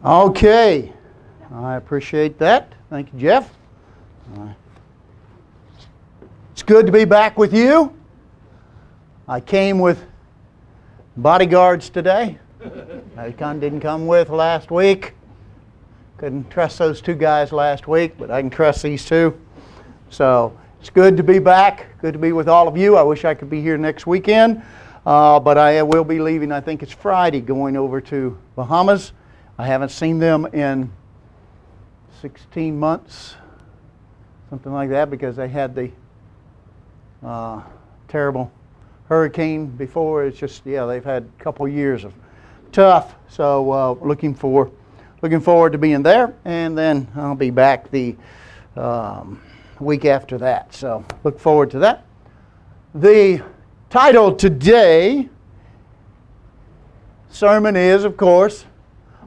Okay, I appreciate that. Thank you, Jeff. It's good to be back with you. I came with bodyguards today. I didn't come with last week. Couldn't trust those two guys last week, but I can trust these two. So it's good to be back. Good to be with all of you. I wish I could be here next weekend, but I will be leaving. I think it's Friday, going over to Bahamas. I haven't seen them in 16 months, something like that, because they had the terrible hurricane before. It's just, they've had a couple years of tough. So looking forward to being there, and then I'll be back the week after that. So look forward to that. The title today sermon is, of course,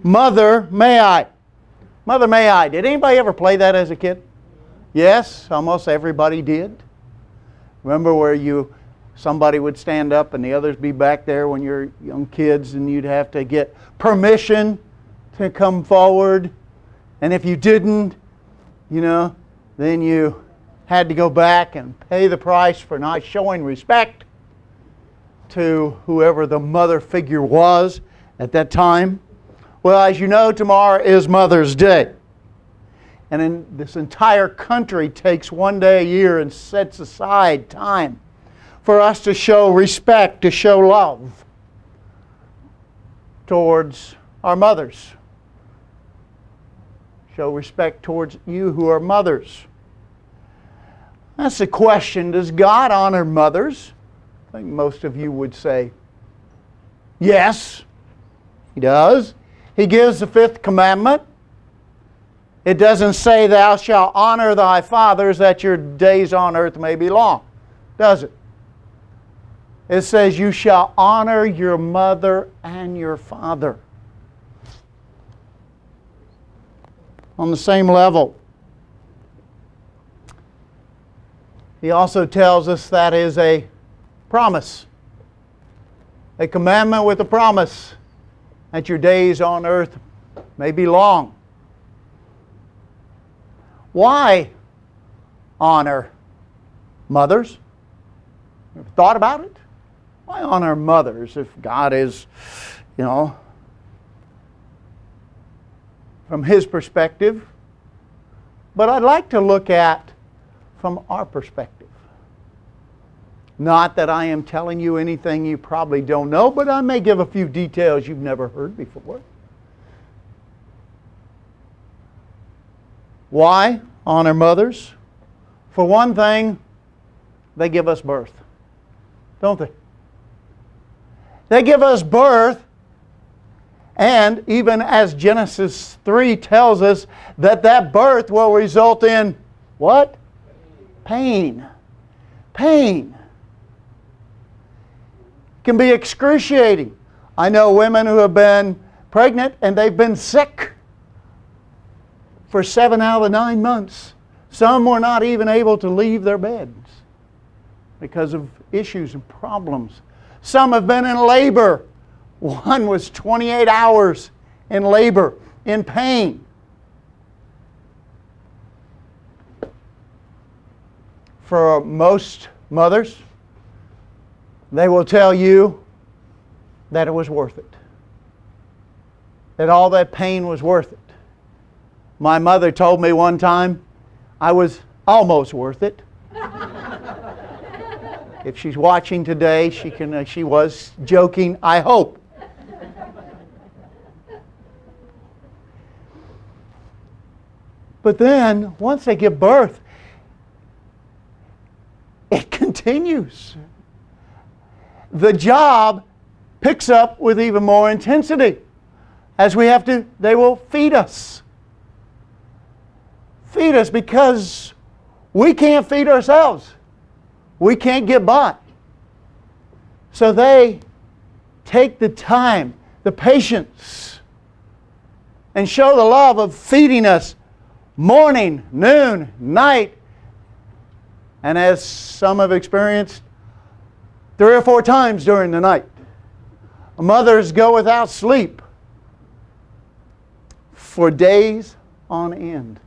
Mother May I. Mother May I. Did anybody ever play that as a kid? Yes, almost everybody did. Remember where somebody would stand up and the others be back there when you're young kids, and you'd have to get permission to come forward. And if you didn't, then you had to go back and pay the price for not showing respect to whoever the mother figure was at that time. Well, as you know, tomorrow is Mother's Day. And then this entire country takes one day a year and sets aside time for us to show respect, to show love towards our mothers. Show respect towards you who are mothers. That's the question. Does God honor mothers? I think most of you would say yes, He does. He gives the fifth commandment. It doesn't say, thou shalt honor thy fathers that your days on earth may be long, does it? It says you shall honor your mother and your father. On the same level. He also tells us that is a promise. A commandment with a promise that your days on earth may be long. Why honor mothers? Ever thought about it? Why honor mothers if God is, from His perspective? But I'd like to look at from our perspective. Not that I am telling you anything you probably don't know, but I may give a few details you've never heard before. Why honor mothers? For one thing, they give us birth, don't they? They give us birth, and even as Genesis 3 tells us, that birth will result in what? Pain. Pain. Can be excruciating. I know women who have been pregnant and they've been sick for 7 out of the 9 months. Some were not even able to leave their beds because of issues and problems. Some have been in labor. One was 28 hours in labor, in pain. For most mothers, they will tell you that it was worth it. That all that pain was worth it. My mother told me one time I was almost worth it. If she's watching today, she was joking, I hope. But then, once they give birth, it continues. The job picks up with even more intensity. As they will feed us. Feed us because we can't feed ourselves. We can't get by. So they take the time, the patience, and show the love of feeding us morning, noon, night, and as some have experienced, 3 or 4 times during the night. Mothers go without sleep for days on end.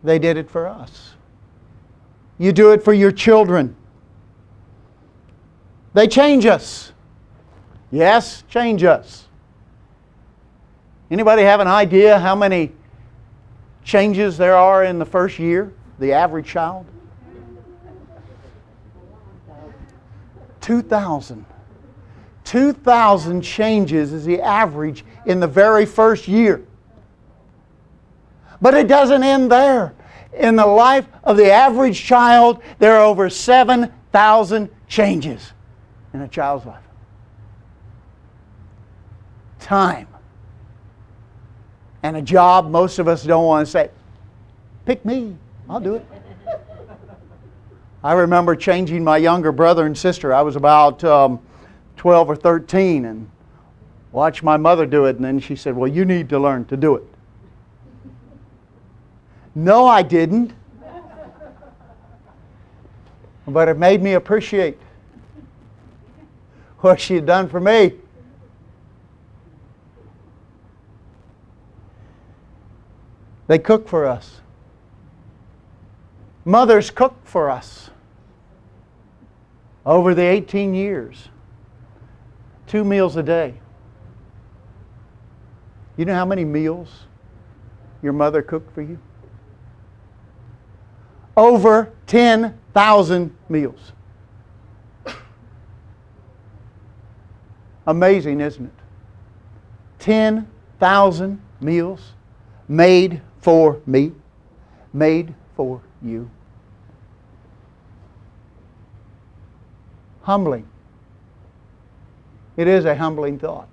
They did it for us. You do it for your children. They change us. Yes, change us. Anybody have an idea how many changes there are in the first year, the average child? 2,000. 2,000 changes is the average in the very first year. But it doesn't end there. In the life of the average child, there are over 7,000 changes in a child's life. Time. And a job most of us don't want to say, pick me, I'll do it. I remember changing my younger brother and sister. I was about 12 or 13 and watched my mother do it, and then she said, well, you need to learn to do it. No, I didn't. But it made me appreciate what she had done for me. They cook for us. Mothers cook for us. Over the 18 years, 2 meals a day. You know how many meals your mother cooked for you? Over 10,000 meals. Amazing, isn't it? 10,000 meals made for me, made for you. Humbling. It is a humbling thought.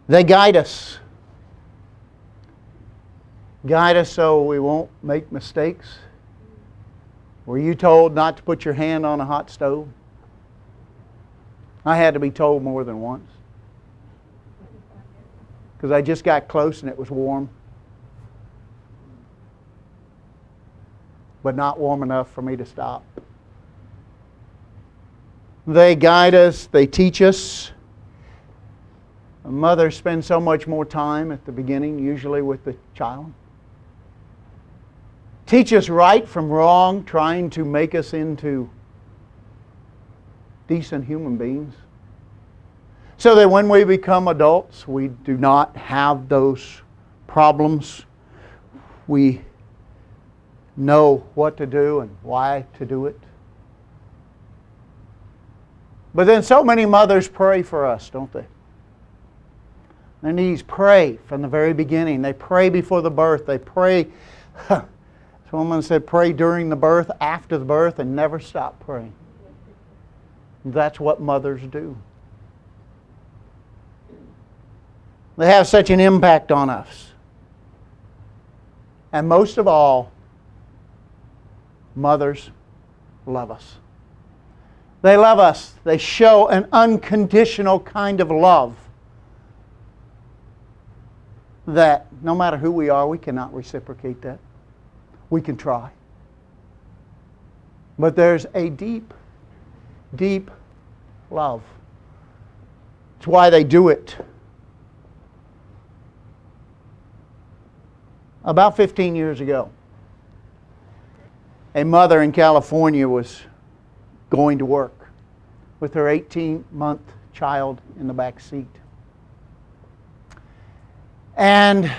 They guide us. Guide us so we won't make mistakes. Were you told not to put your hand on a hot stove? I had to be told more than once. Because I just got close and it was warm. But not warm enough for me to stop. They guide us, they teach us. A mother spends so much more time at the beginning, usually with the child. Teach us right from wrong, trying to make us into decent human beings. So that when we become adults, we do not have those problems. We know what to do and why to do it. But then so many mothers pray for us, don't they? Their knees pray from the very beginning. They pray before the birth. They pray. Someone said pray during the birth, after the birth, and never stop praying. That's what mothers do. They have such an impact on us. And most of all, mothers love us. They love us. They show an unconditional kind of love that no matter who we are, we cannot reciprocate that. We can try. But there's a deep, deep love. It's why they do it. About 15 years ago, a mother in California was going to work with her 18-month child in the back seat. And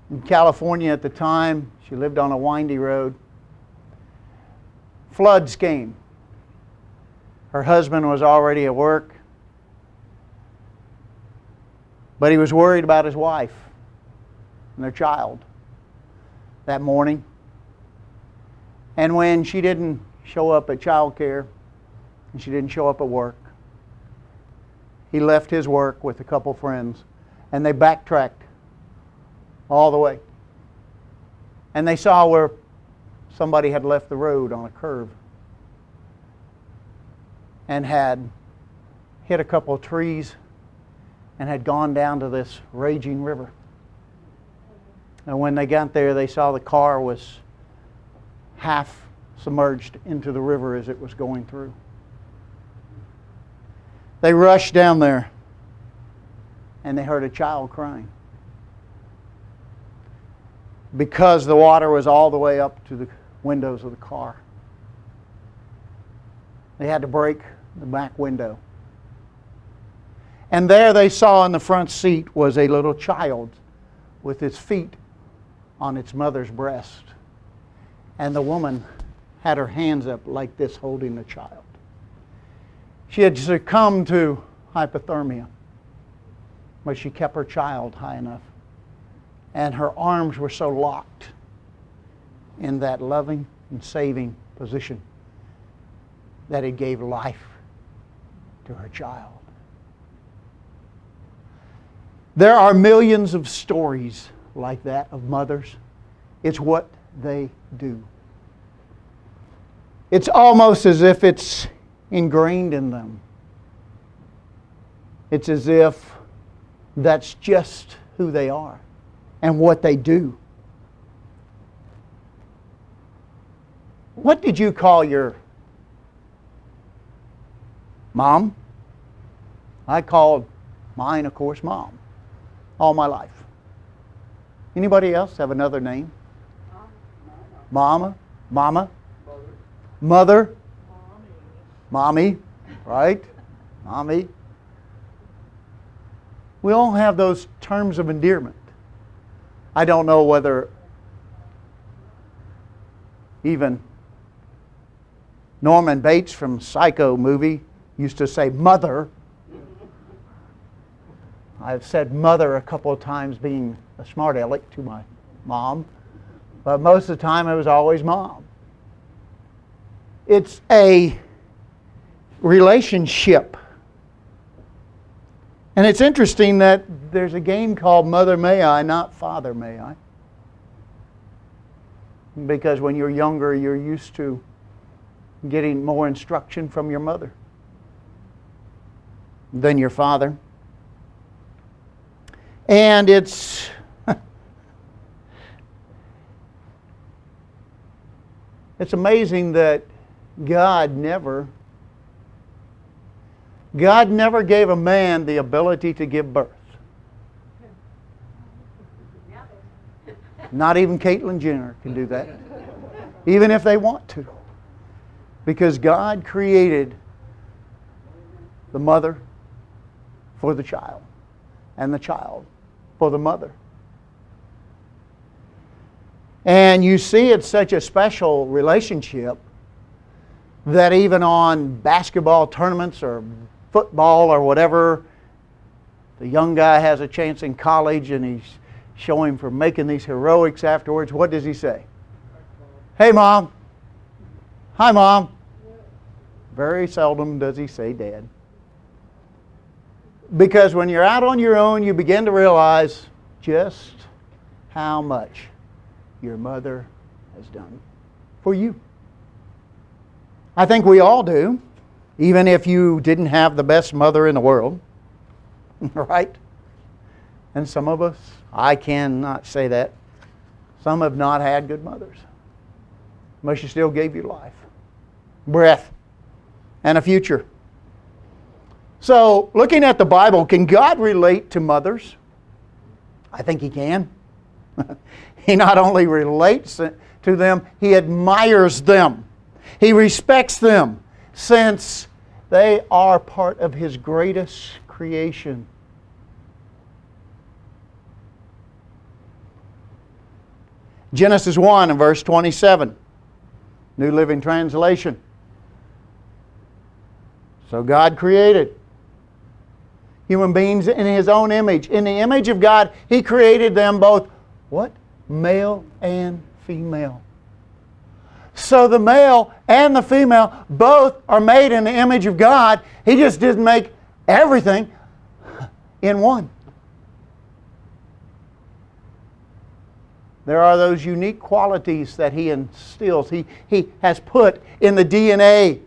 in California at the time, she lived on a windy road. Floods came. Her husband was already at work, but he was worried about his wife and their child that morning. And when she didn't show up at childcare and she didn't show up at work, he left his work with a couple friends and they backtracked all the way. And they saw where somebody had left the road on a curve and had hit a couple of trees and had gone down to this raging river. And when they got there, they saw the car was half submerged into the river as it was going through. They rushed down there and they heard a child crying. Because the water was all the way up to the windows of the car. They had to break the back window. And there they saw in the front seat was a little child with its feet on its mother's breast. And the woman had her hands up like this holding the child. She had succumbed to hypothermia, but she kept her child high enough. And her arms were so locked in that loving and saving position that it gave life to her child. There are millions of stories like that of mothers. It's what they do. It's almost as if it's ingrained in them. It's as if that's just who they are and what they do. What did you call your mom? I called mine, of course, Mom, all my life. Anybody else have another name? Mama? Mama? Mother? Mommy, right? Mommy. We all have those terms of endearment. I don't know whether even Norman Bates from Psycho movie used to say mother. I've said mother a couple of times being a smart aleck to my mom, but most of the time it was always Mom. It's a relationship. And it's interesting that there's a game called Mother May I, not Father May I. Because when you're younger, you're used to getting more instruction from your mother than your father. And it's it's amazing that God never gave a man the ability to give birth. Not even Caitlyn Jenner can do that, even if they want to. Because God created the mother for the child, and the child for the mother. And you see it's such a special relationship that even on basketball tournaments or football or whatever, the young guy has a chance in college and he's showing for making these heroics afterwards. What does he say? Hey, Mom. Hi, Mom. Very seldom does he say Dad. Because when you're out on your own, you begin to realize just how much your mother has done for you. I think we all do, even if you didn't have the best mother in the world, right? And some of us, I cannot say that, some have not had good mothers. But she still gave you life, breath, and a future. So, looking at the Bible, can God relate to mothers? I think He can. He not only relates to them, He admires them. He respects them, since they are part of His greatest creation. Genesis 1 and verse 27, New Living Translation. So God created human beings in His own image. In the image of God, He created them both, what? Male and female. So the male and the female both are made in the image of God. He just didn't make everything in one. There are those unique qualities that He instills. He has put in the DNA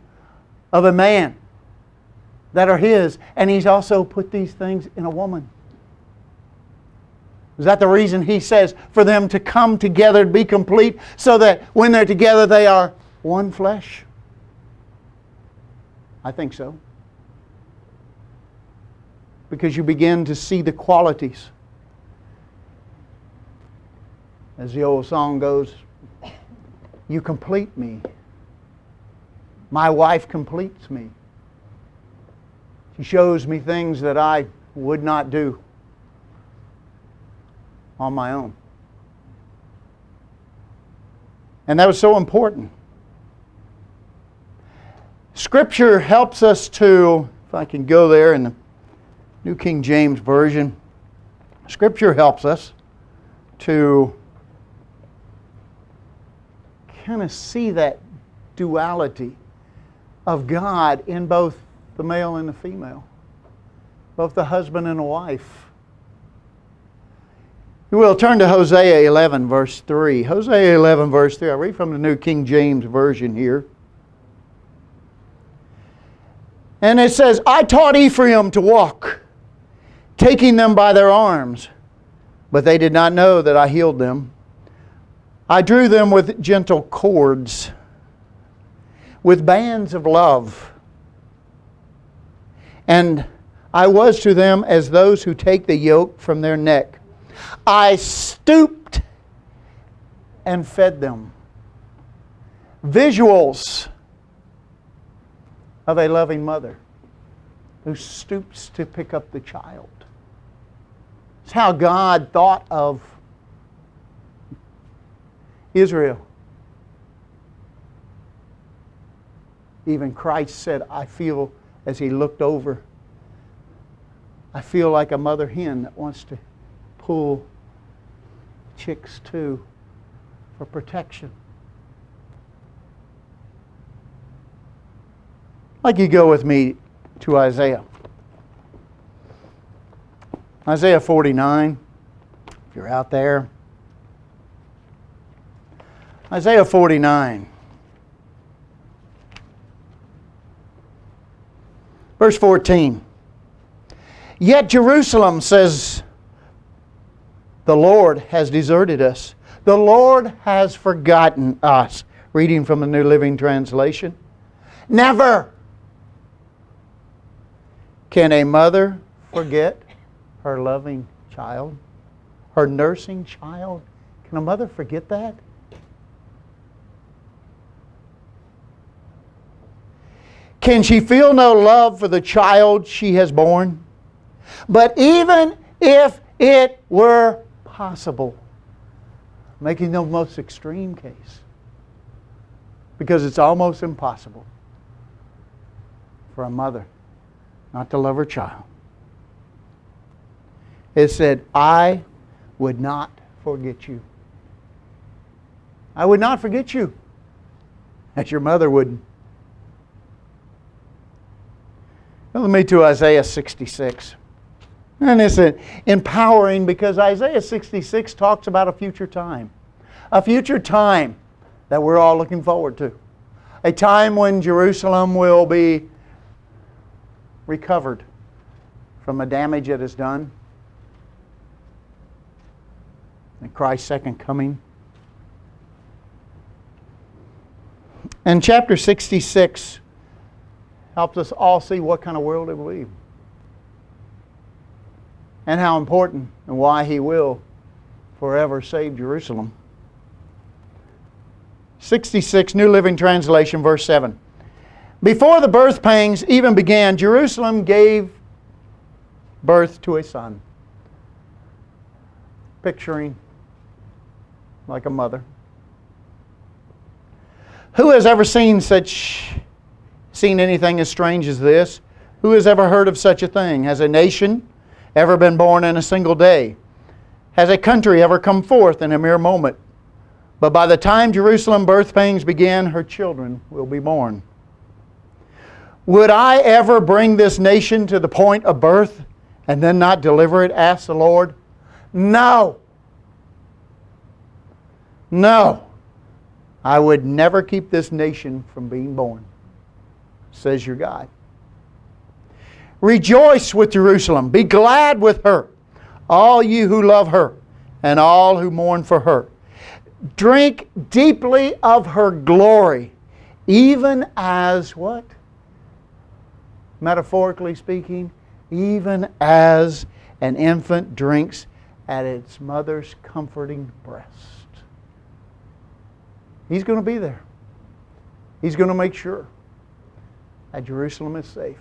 of a man that are His. And He's also put these things in a woman. Is that the reason He says for them to come together to be complete, so that when they're together they are one flesh? I think so. because you begin to see the qualities. As the old song goes, you complete me. My wife completes me. She shows me things that I would not do on my own. And that was so important. Scripture helps us to, if I can go there in the New King James Version, Scripture helps us to kind of see that duality of God in both the male and the female, both the husband and the wife. You will turn to Hosea 11, verse 3. Hosea 11, verse 3. I read from the New King James Version here. And it says, I taught Ephraim to walk, taking them by their arms, but they did not know that I healed them. I drew them with gentle cords, with bands of love. And I was to them as those who take the yoke from their neck. I stooped and fed them. Visuals of a loving mother who stoops to pick up the child. It's how God thought of Israel. Even Christ said, I feel, as He looked over, I feel like a mother hen that wants to pull chicks too for protection. Like you go with me to Isaiah. Isaiah 49, if you're out there. Isaiah 49. Verse 14. Yet Jerusalem says, the Lord has deserted us. The Lord has forgotten us. Reading from the New Living Translation. Never can a mother forget her loving child, her nursing child. Can a mother forget that? Can she feel no love for the child she has borne? But even if it were possible, making the most extreme case, because it's almost impossible for a mother not to love her child. It said, I would not forget you. I would not forget you, as your mother wouldn't. Let me to Isaiah 66. And it's empowering because Isaiah 66 talks about a future time. A future time that we're all looking forward to. A time when Jerusalem will be recovered from the damage it has done. And Christ's second coming. And chapter 66 helps us all see what kind of world it will be. And how important and why He will forever save Jerusalem. 66, New Living Translation, verse 7. Before the birth pangs even began, Jerusalem gave birth to a son. Picturing like a mother. Who has ever seen anything as strange as this? Who has ever heard of such a thing? Has a nation ever been born in a single day? Has a country ever come forth in a mere moment? But by the time Jerusalem birth pangs begin, her children will be born. Would I ever bring this nation to the point of birth and then not deliver it? Asked the Lord. No. No. I would never keep this nation from being born, says your God. Rejoice with Jerusalem. Be glad with her, all you who love her and all who mourn for her. Drink deeply of her glory, even as what? Metaphorically speaking, even as an infant drinks at its mother's comforting breast. He's going to be there. He's going to make sure that Jerusalem is safe.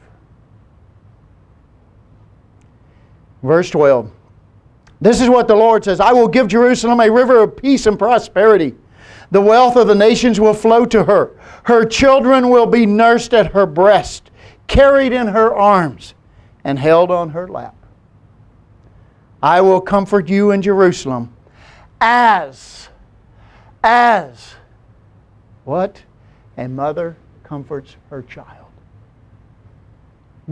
Verse 12. This is what the Lord says. I will give Jerusalem a river of peace and prosperity. The wealth of the nations will flow to her. Her children will be nursed at her breast, carried in her arms, and held on her lap. I will comfort you in Jerusalem as what? A mother comforts her child.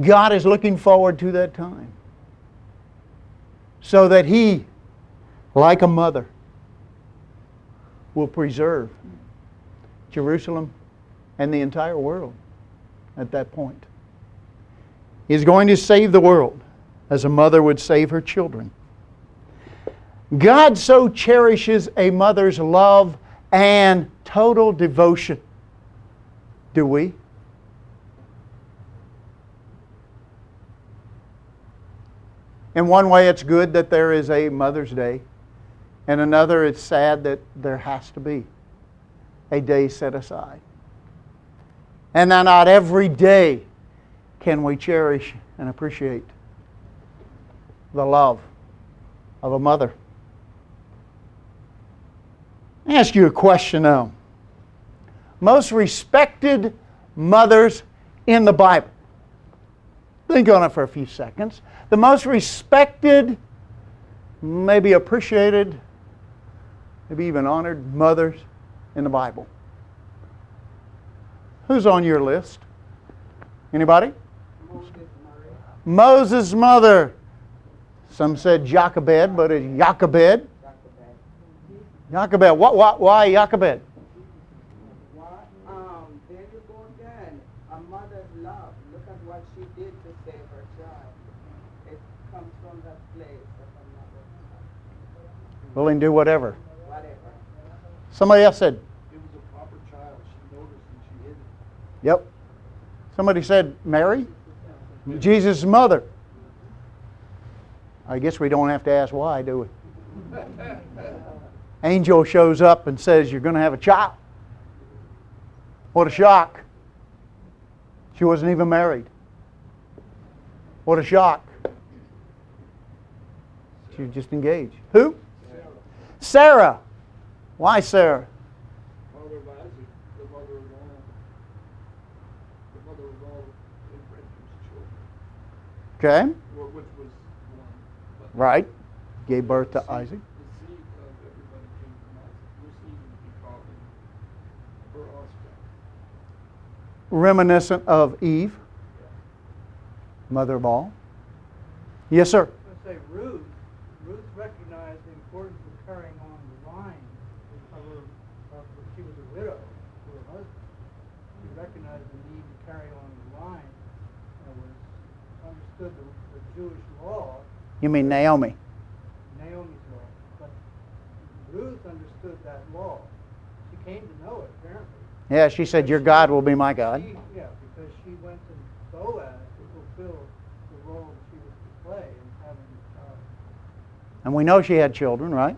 God is looking forward to that time so that He, like a mother, will preserve Jerusalem and the entire world at that point. He's going to save the world as a mother would save her children. God so cherishes a mother's love and total devotion. Do we? In one way, it's good that there is a Mother's Day. In another, it's sad that there has to be a day set aside. And that not every day can we cherish and appreciate the love of a mother. Let me ask you a question now. Most respected mothers in the Bible. Think on it for a few seconds. The most respected, maybe appreciated, maybe even honored mothers in the Bible. Who's on your list? Anybody? Moses' mother. Some said Jochebed, but it's Jochebed. Jochebed. Why Jochebed? There you go again. A mother's love. Look at what she did to save her child. It comes from that place of a mother's love. Willing to do whatever. Whatever. Somebody else said. It was a proper child. She noticed and she hid it. Yep. Somebody said Mary, Jesus' mother. I guess we don't have to ask why, do we? Angel shows up and says, you're going to have a child. What a shock. She wasn't even married. What a shock. She was just engaged. Who? Sarah. Why Sarah? Mother of Isaac, the mother of all Abraham's children. Okay. Which was one. Right. Gave birth to Isaac. The seed of everybody came from Isaac. Your seed would be called her offspring. Reminiscent of Eve, mother of all. Yes, sir. I was going to say Ruth recognized the importance of carrying on the line of her. She was a widow to her husband. She recognized the need to carry on the line, and was understood the Jewish law. You mean Naomi? Naomi's law, but Ruth understood that law. She came to know it apparently. Yeah, she said, your God will be my God. Because she went to Boaz to fulfill the role that she was to play in having a child. And we know she had children, right?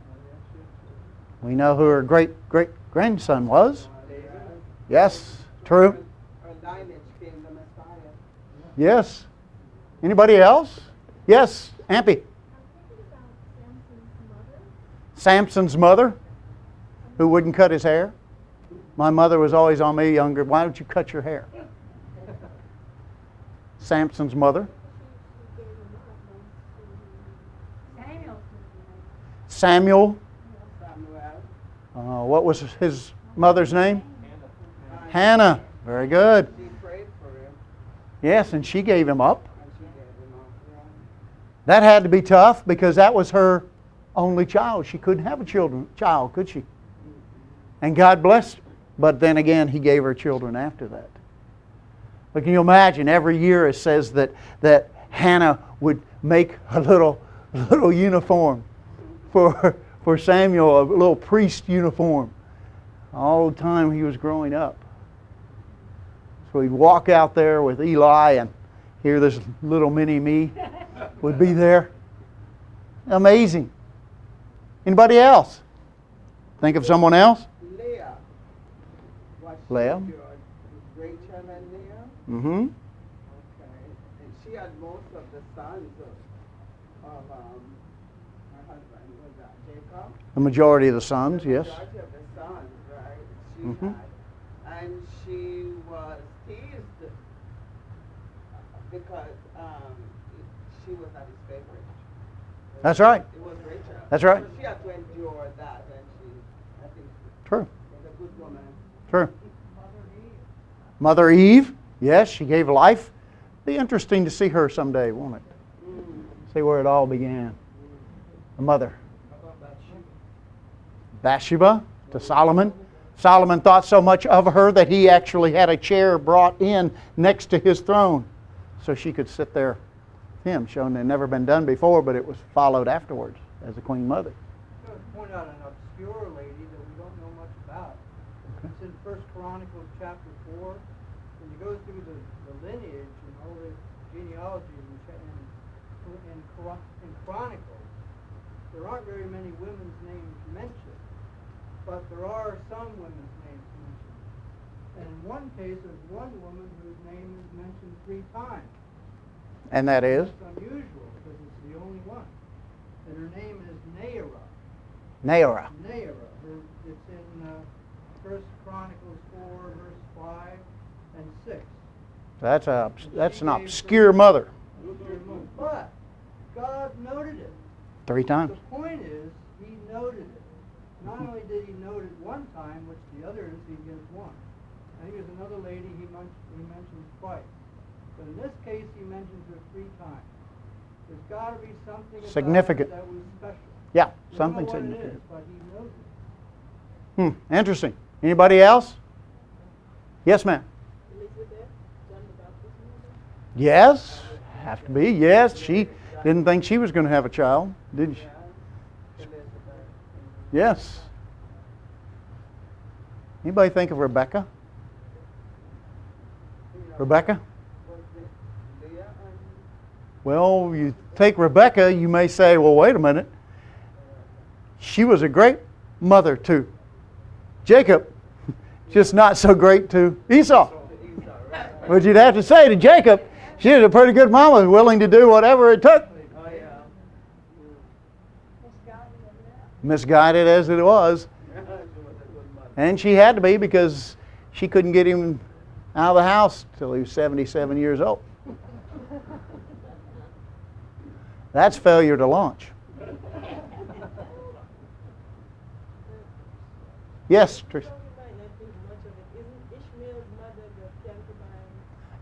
We know who her great-great-grandson was. Yes, true. Her lineage came the Messiah. Yes. Anybody else? Yes, Ampy. Samson's mother, who wouldn't cut his hair. My mother was always on me younger. Why don't you cut your hair? Samson's mother. Samuel. What was his mother's name? Hannah. Very good. She prayed for him. Yes, and she gave him up. And she gave him up. Yeah. That had to be tough because that was her only child. She couldn't have a child, could she? And God blessed her. But then again, He gave her children after that. But can you imagine, every year it says that Hannah would make a little uniform for Samuel, a little priest uniform, all the time he was growing up. So he'd walk out there with Eli, and Here this little mini me would be there. Amazing. Anybody else? Think of someone else? Leah. Leah. Rachel and Leah. Mm-hmm. Okay. And she had most of the sons of her husband. Was that Jacob? The majority of the sons, yes. The majority of the sons, right? She Mm-hmm. had. And she was teased because she was not his favorite. That's right. It was Rachel. That's right. So she had to endure that, and I think, True. was a good woman. True. Mother Eve, yes, she gave life. Be interesting to see her someday, won't it? See where it all began. The mother. Bathsheba to Solomon. Solomon thought so much of her that he actually had a chair brought in next to his throne so she could sit there with him, showing it had never been done before, but it was followed afterwards as a queen mother. I'm going to point out an obscure lady that we don't know much about. It's in 1 Chronicles chapter 4. When you go through the lineage and all the genealogy in Chronicles, there aren't very many women's names mentioned, but there are some women's names mentioned. And in one case, there's one woman whose name is mentioned 3 times. And that is? That's unusual because it's the only one. And her name is Naira. Naira. Naira. It's in 1 Chronicles 4, verse 5 and 6. That's an obscure mother. But God noted it. 3 times. The point is, He noted it. Not only did He note it one time, which the others He gives one. I think there's another lady He mentions twice. But in this case, He mentions her 3 times. There's got to be something about Significant. it that was special. Yeah, We something don't know what significant. it is, but He knows it. Interesting. Anybody else? Yes, ma'am. Elizabeth, John the Baptist's mother? Yes. Have to be. Yes. She didn't think she was going to have a child, did she? Elizabeth. Yes. Anybody think of Rebecca? Rebecca? Was it Leah and Well, you take Rebecca, you may say, well, wait a minute. She was a great mother to Jacob, just not so great to Esau. Esau, right? But you'd have to say to Jacob, she was a pretty good mama, willing to do whatever it took. Oh, yeah. Misguided as it was. She was a good mother. And she had to be because she couldn't get him out of the house till he was 77 years old. That's failure to launch. Yes, Trish.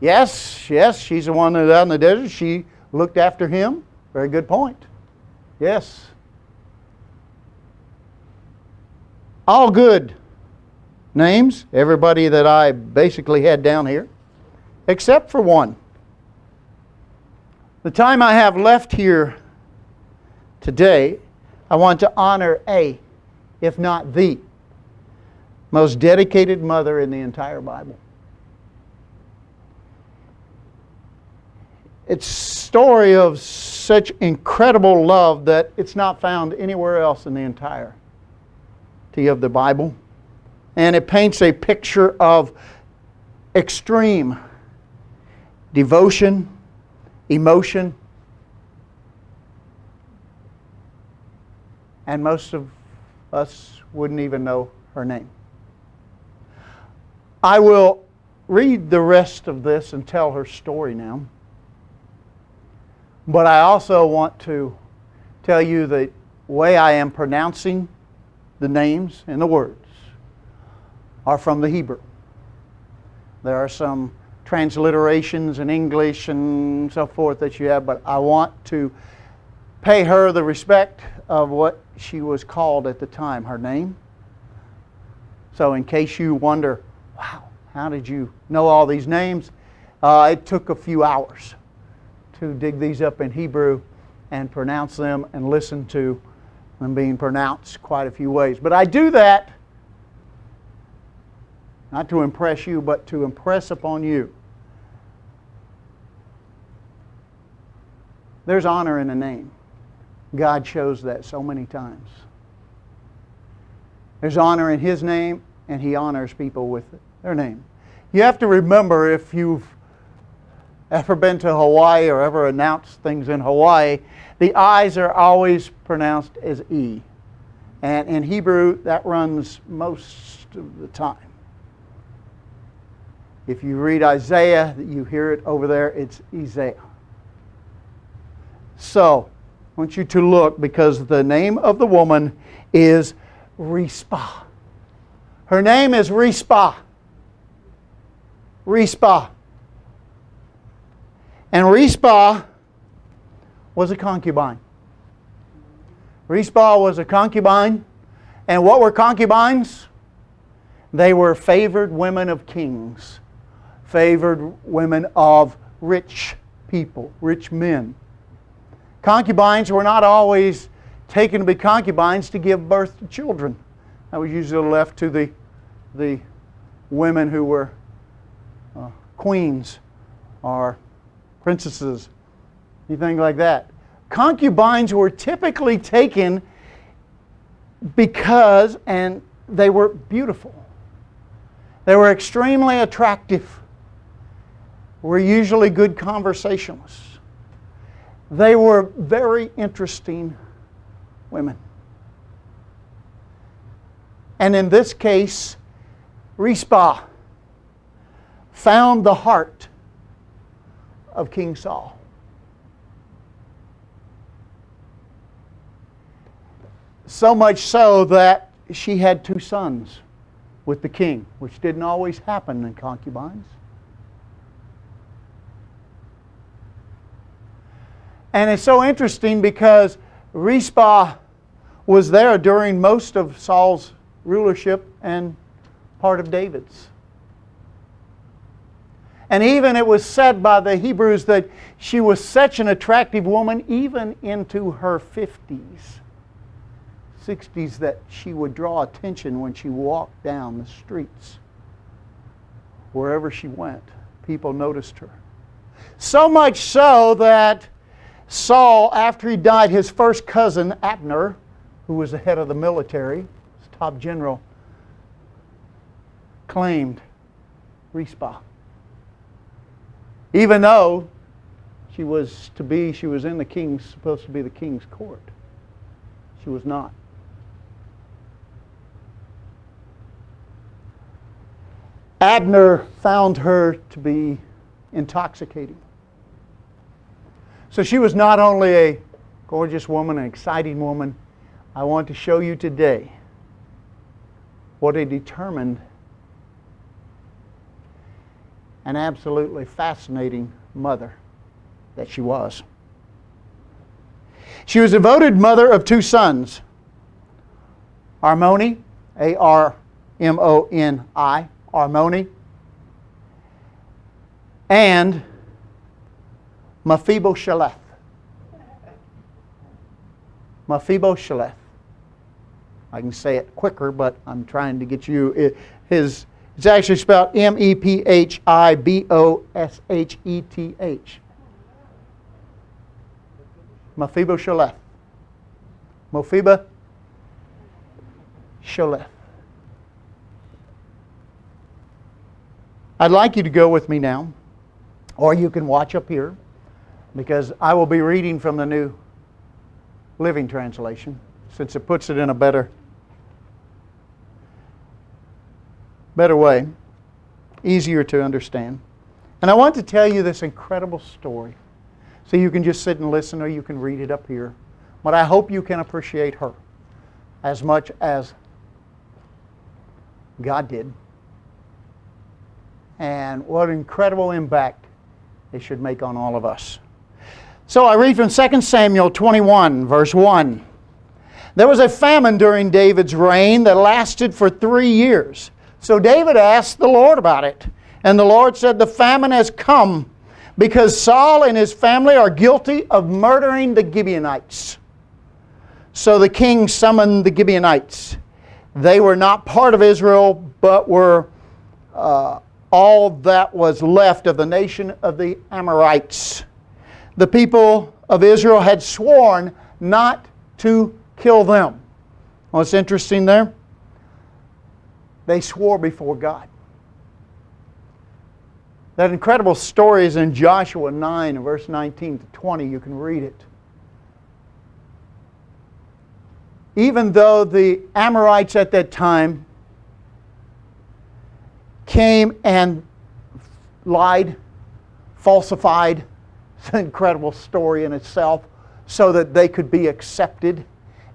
Yes, she's the one that's out in the desert. She looked after him. Very good point. Yes. All good names, everybody that I basically had down here, except for one. The time I have left here today, I want to honor a, if not the, most dedicated mother in the entire Bible. It's a story of such incredible love that it's not found anywhere else in the entirety of the Bible. And it paints a picture of extreme devotion, emotion, and most of us wouldn't even know her name. I will read the rest of this and tell her story now. But I also want to tell you the way I am pronouncing the names and the words are from the Hebrew. There are some transliterations in English and so forth that you have, but I want to pay her the respect of what she was called at the time, her name. So in case you wonder, wow, how did you know all these names? It took a few hours to dig these up in Hebrew and pronounce them and listen to them being pronounced quite a few ways. But I do that not to impress you, but to impress upon you There's honor in a name. God shows that so many times. There's honor in His name, and He honors people with their name. You have to remember, if you've ever been to Hawaii or ever announced things in Hawaii, the I's are always pronounced as E. And in Hebrew, that runs most of the time. If you read Isaiah, you hear it over there, it's Isaiah. So, I want you to look, because the name of the woman is Reespa. Her name is Reespa. Reespa. And Reespa was a concubine. Reespa was a concubine. And what were concubines? They were favored women of kings. Favored women of rich people, rich men. Concubines were not always taken to be concubines to give birth to children. That was usually left to the women who were queens or princesses, anything like that. Concubines were typically taken because, and they were beautiful. They were extremely attractive. Were usually good conversationalists. They were very interesting women. And in this case, Reespa found the heart of King Saul. So much so that she had 2 sons with the king, which didn't always happen in concubines. And it's so interesting because Reespa was there during most of Saul's rulership and part of David's. And even it was said by the Hebrews that she was such an attractive woman even into her 50s, 60s, that she would draw attention when she walked down the streets. Wherever she went, people noticed her. So much so that Saul, after he died, his first cousin, Abner, who was the head of the military, his top general, claimed Reespa. Even though she was in the king's, supposed to be the king's court. She was not. Abner found her to be intoxicating. So she was not only a gorgeous woman, an exciting woman. I want to show you today what a determined and absolutely fascinating mother that she was. She was a devoted mother of 2 sons. Armoni, A-R-M-O-N-I, Armoni, and Mephibosheth. Mephibosheth. I can say it quicker, but I'm trying to get you his. It's actually spelled M-E-P-H-I-B-O-S-H-E-T-H. Mephibosheth. Mephibosheth. I'd like you to go with me now, or you can watch up here, because I will be reading from the New Living Translation, since it puts it in a better way, easier to understand. And I want to tell you this incredible story, so you can just sit and listen, or you can read it up here. But I hope you can appreciate her as much as God did. And what incredible impact it should make on all of us. So I read from 2 Samuel 21, verse 1. There was a famine during David's reign that lasted for 3 years. So David asked the Lord about it. And the Lord said, the famine has come because Saul and his family are guilty of murdering the Gibeonites. So the king summoned the Gibeonites. They were not part of Israel, but were all that was left of the nation of the Amorites. The people of Israel had sworn not to kill them. What's interesting there? They swore before God. That incredible story is in Joshua 9, verse 19 to 20. You can read it. Even though the Amorites at that time came and lied, falsified, it's an incredible story in itself, so that they could be accepted,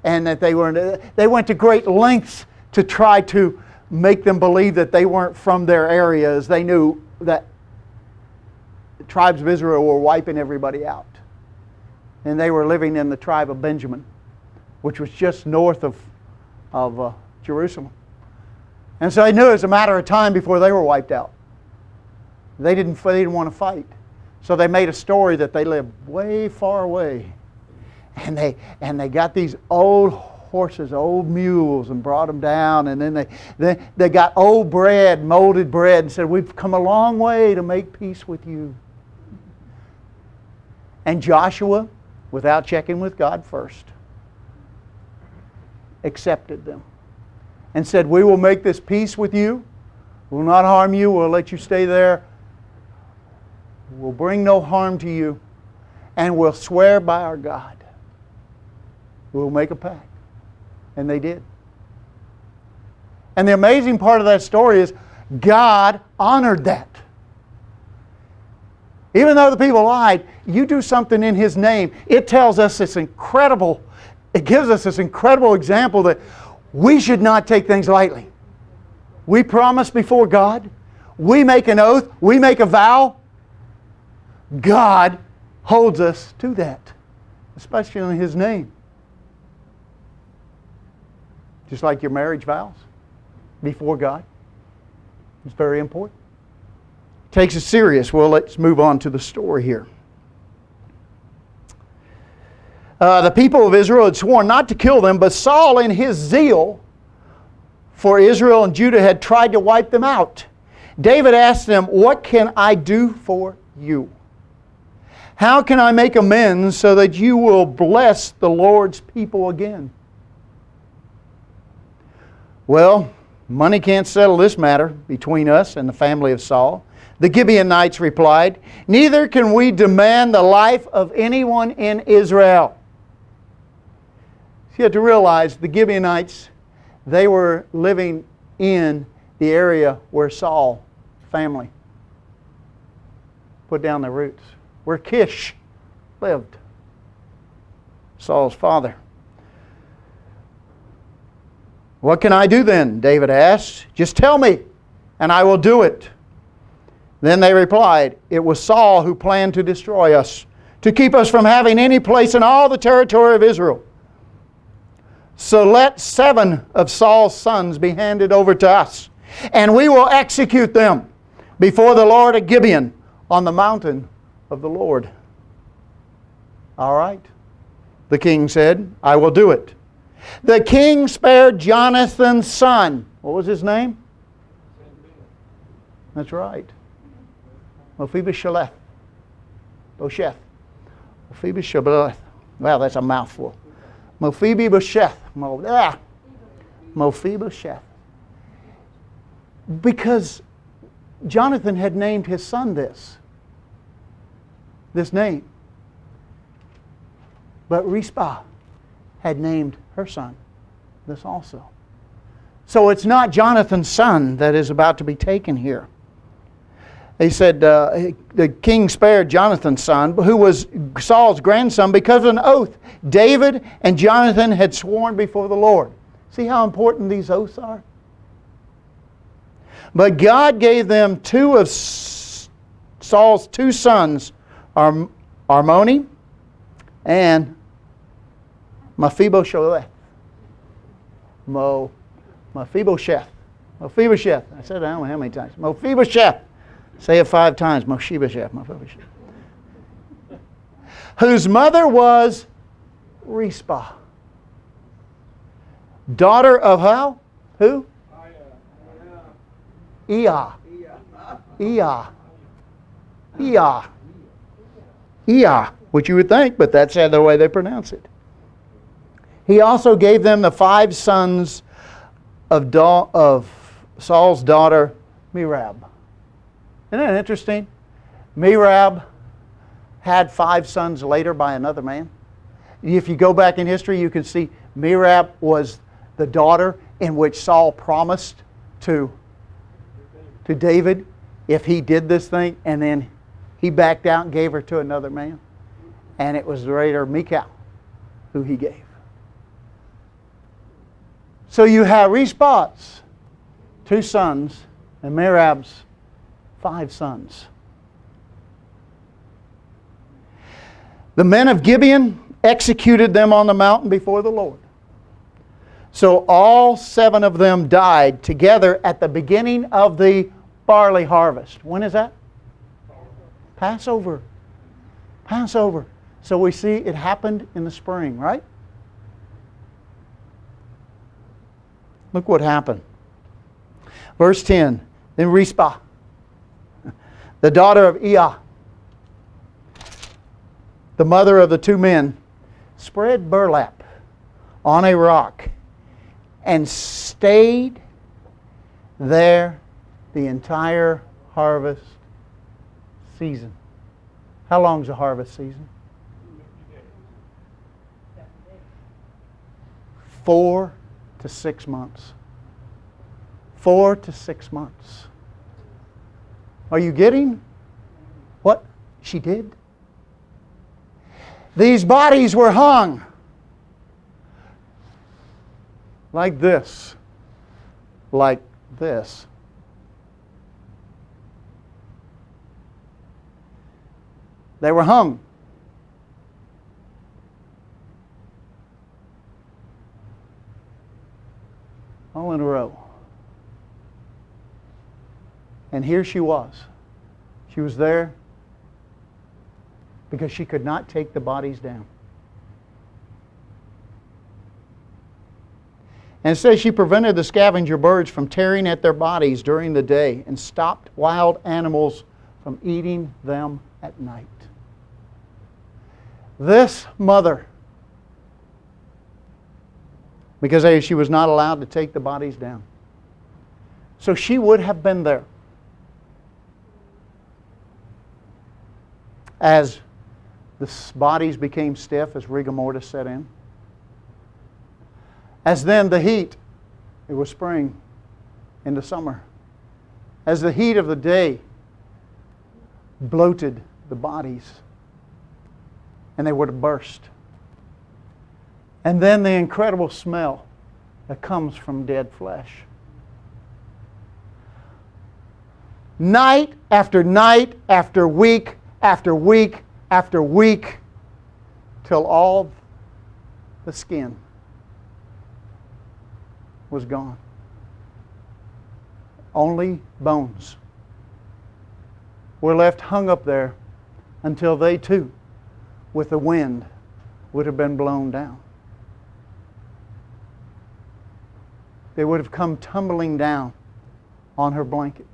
and that they went to great lengths to try to make them believe that they weren't from their areas. They knew that the tribes of Israel were wiping everybody out. And they were living in the tribe of Benjamin, which was just north of Jerusalem. And so they knew it was a matter of time before they were wiped out. They didn't want to fight. So they made a story that they lived way far away. And they got these old horses, old mules, and brought them down. And then they got old bread, molded bread, and said, "We've come a long way to make peace with you." And Joshua, without checking with God first, accepted them and said, "We will make this peace with you. We'll not harm you. We'll let you stay there. We'll bring no harm to you. And we'll swear by our God. We'll make a pact." And they did. And the amazing part of that story is God honored that. Even though the people lied, you do something in His name, it tells us this incredible, it gives us this incredible example that we should not take things lightly. We promise before God. We make an oath. We make a vow. God holds us to that, especially in His name. Just like your marriage vows before God. It's very important. Takes it serious. Well, let's move on to the story here. The people of Israel had sworn not to kill them, but Saul in his zeal for Israel and Judah had tried to wipe them out. David asked them, "What can I do for you? How can I make amends so that you will bless the Lord's people again?" Well, money can't settle this matter between us and the family of Saul. The Gibeonites replied, "Neither can we demand the life of anyone in Israel." So you have to realize the Gibeonites, they were living in the area where Saul's family put down their roots, where Kish lived, Saul's father. "What can I do then?" David asked. "Just tell me, and I will do it." Then they replied, "It was Saul who planned to destroy us, to keep us from having any place in all the territory of Israel. So let 7 of Saul's sons be handed over to us, and we will execute them before the Lord at Gibeon on the mountain of the Lord." "All right," the king said, "I will do it." The king spared Jonathan's son. What was his name? That's right. Mephibosheth. Bosheth. Mephibosheth. Wow, that's a mouthful. Mephibosheth. Mephibosheth. Because Jonathan had named his son this name. But Reespa had named her son this also. So it's not Jonathan's son that is about to be taken here. He said the king spared Jonathan's son, who was Saul's grandson, because of an oath David and Jonathan had sworn before the Lord. See how important these oaths are? But God gave them 2 of Saul's 2 sons, Armoni and Mephibosheth. Mephibosheth. Mephibosheth. I said I don't know how many times. Mephibosheth. Say it 5 times. Mephibosheth. Mephibosheth. Whose mother was Reespa, daughter of how? Who? Eah. Eah. Eah. Eah. which you would think, but that's the way they pronounce it. He also gave them the 5 sons of Saul's daughter, Merab. Isn't that interesting? Merab had 5 sons later by another man. If you go back in history, you can see Merab was the daughter in which Saul promised to David if he did this thing, and then he backed out and gave her to another man. And it was later Michal who he gave. So you have Reespa's 2 sons and Merab's 5 sons. The men of Gibeon executed them on the mountain before the Lord. So all 7 of them died together at the beginning of the barley harvest. When is that? Passover. Passover. So we see it happened in the spring, right? Look what happened. Verse 10. Then Reespa, the daughter of Eah, the mother of the 2 men, spread burlap on a rock and stayed there the entire harvest season. How long is the harvest season? 4 to 6 months. 4 to 6 months. Are you getting what she did? These bodies were hung like this. Like this. They were hung. All in a row. And here she was. She was there because she could not take the bodies down. And it says she prevented the scavenger birds from tearing at their bodies during the day and stopped wild animals from eating them at night. This mother, because she was not allowed to take the bodies down. So she would have been there as the bodies became stiff, as rigor mortis set in. As then the heat, it was spring into summer. As the heat of the day bloated the bodies, and they would have burst. And then the incredible smell that comes from dead flesh. Night after night, after week, after week, after week, till all the skin was gone. Only bones were left hung up there until they too, with the wind, would have been blown down. They would have come tumbling down on her blanket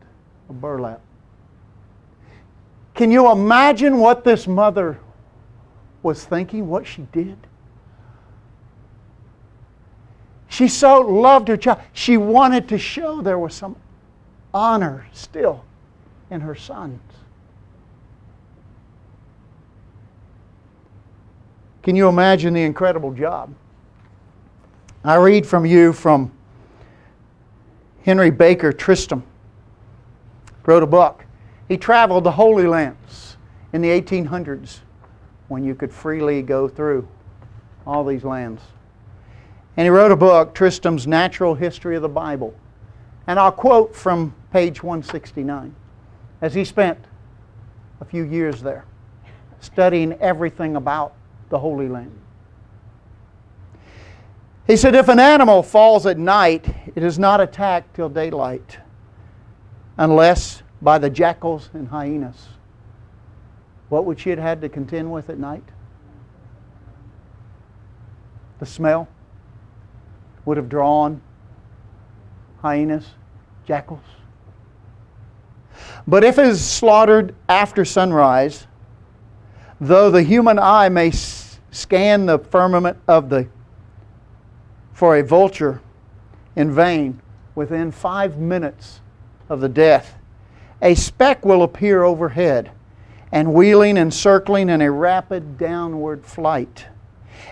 of burlap. Can you imagine what this mother was thinking, what she did? She so loved her child. She wanted to show there was some honor still in her sons. Can you imagine the incredible job? I read from Henry Baker Tristram. Wrote a book. He traveled the Holy Lands in the 1800s when you could freely go through all these lands. And he wrote a book, Tristram's Natural History of the Bible. And I'll quote from page 169, as he spent a few years there, studying everything about the Holy Land. He said, if an animal falls at night, it is not attacked till daylight, unless by the jackals and hyenas. What would she have had to contend with at night? The smell would have drawn hyenas, jackals. But if it is slaughtered after sunrise, Though the human eye may scan the firmament for a vulture in vain, within 5 minutes of the death, a speck will appear overhead, and wheeling and circling in a rapid downward flight.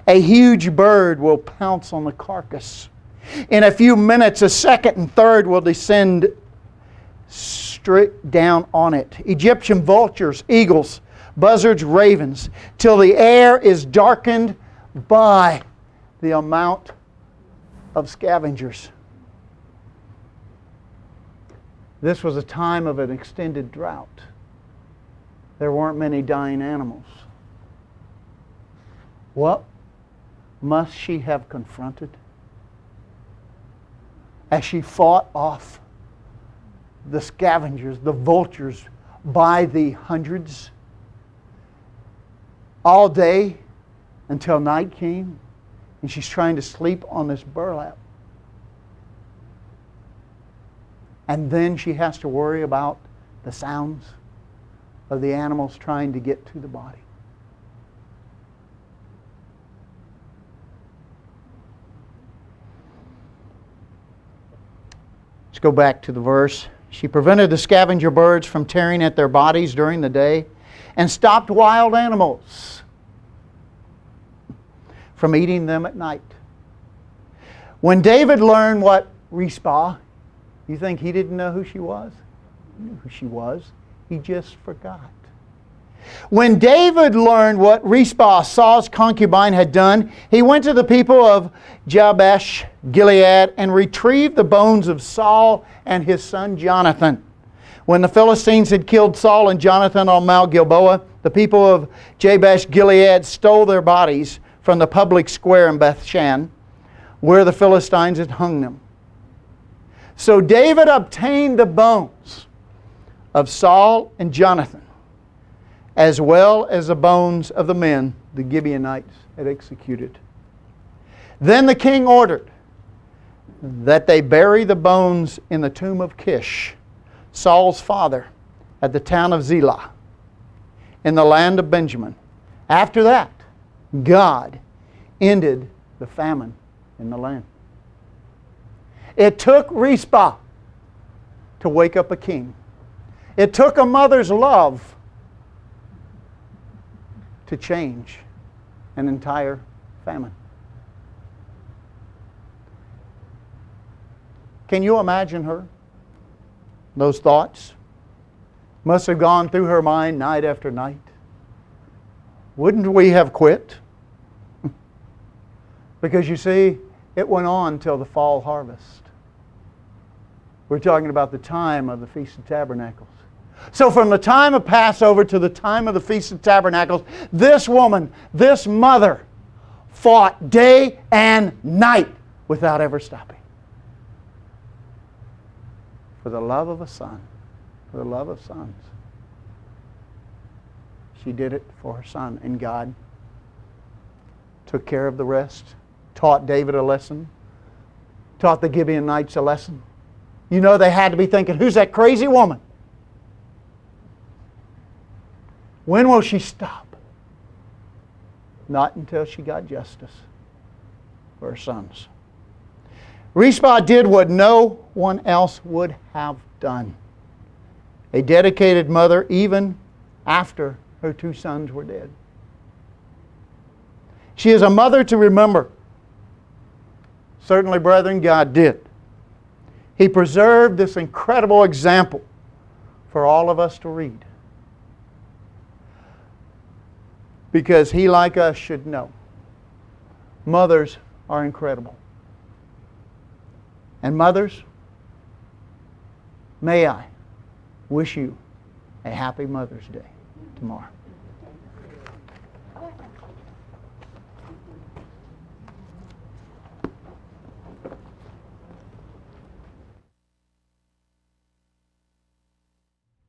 A huge bird will pounce on the carcass. In a few minutes, a second and third will descend straight down on it. Egyptian vultures, eagles, buzzards, ravens, till the air is darkened by the amount of scavengers. This was a time of an extended drought. There weren't many dying animals. What must she have confronted as she fought off the scavengers, the vultures, by the hundreds, all day until night came, and she's trying to sleep on this burlap. And then she has to worry about the sounds of the animals trying to get to the body. Let's go back to the verse. She prevented the scavenger birds from tearing at their bodies during the day and stopped wild animals from eating them at night. When David learned what Reespa, you think he didn't know who she was? He knew who she was. He just forgot. When David learned what Reespa, Saul's concubine, had done, he went to the people of Jabesh Gilead and retrieved the bones of Saul and his son Jonathan. When the Philistines had killed Saul and Jonathan on Mount Gilboa, the people of Jabesh Gilead stole their bodies from the public square in Bethshan, where the Philistines had hung them. So David obtained the bones of Saul and Jonathan, as well as the bones of the men the Gibeonites had executed. Then the king ordered that they bury the bones in the tomb of Kish, Saul's father, at the town of Zelah, in the land of Benjamin. After that, God ended the famine in the land. It took Reespa to wake up a king. It took a mother's love to change an entire famine. Can you imagine her? Those thoughts must have gone through her mind night after night. Wouldn't we have quit? Because you see, it went on till the fall harvest. We're talking about the time of the Feast of Tabernacles. So from the time of Passover to the time of the Feast of Tabernacles, this woman, this mother, fought day and night without ever stopping. For the love of a son, for the love of sons. She did it for her son, and God took care of the rest, taught David a lesson, taught the Gibeonites a lesson. You know, they had to be thinking, who's that crazy woman? When will she stop? Not until she got justice for her sons. Reespa did what no one else would have done. A dedicated mother even after her two sons were dead. She is a mother to remember. Certainly, brethren, God did. He preserved this incredible example for all of us to read. Because He, like us, should know. Mothers are incredible. And mothers, may I wish you a happy Mother's Day tomorrow.